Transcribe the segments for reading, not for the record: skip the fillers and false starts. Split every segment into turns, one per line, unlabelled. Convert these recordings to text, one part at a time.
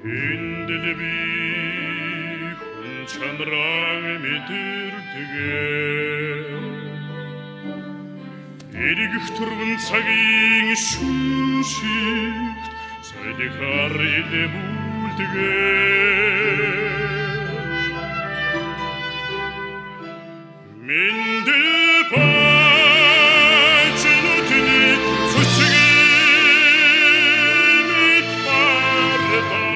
Эндэл би хүн чанараа мэдэрдэг эргэх төрвөн цагийн шүншигт солихаар илбүүлдэг Мэндэл бачнутны цуцгиймит бардам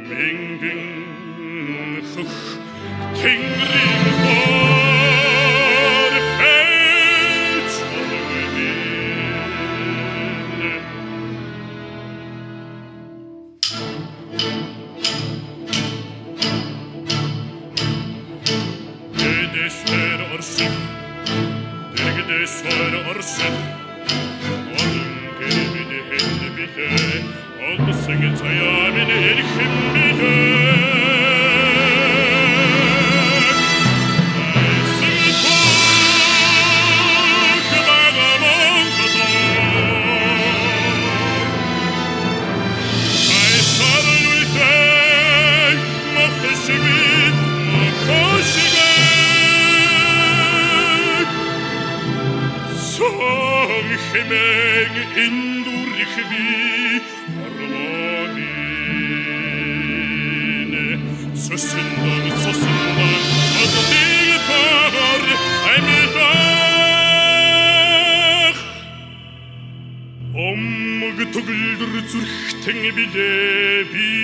Мэнгэн хөх тэнгэрийн дор фэлж Destler orsun, dergidesler orsun Onun gerimini helli bile Oldu sığın sayamini erkim bile Хэмээн эндүрх би армонины Цусындан аддыг пар амьдах Омг төгөлдөр зүрхтэн билээ би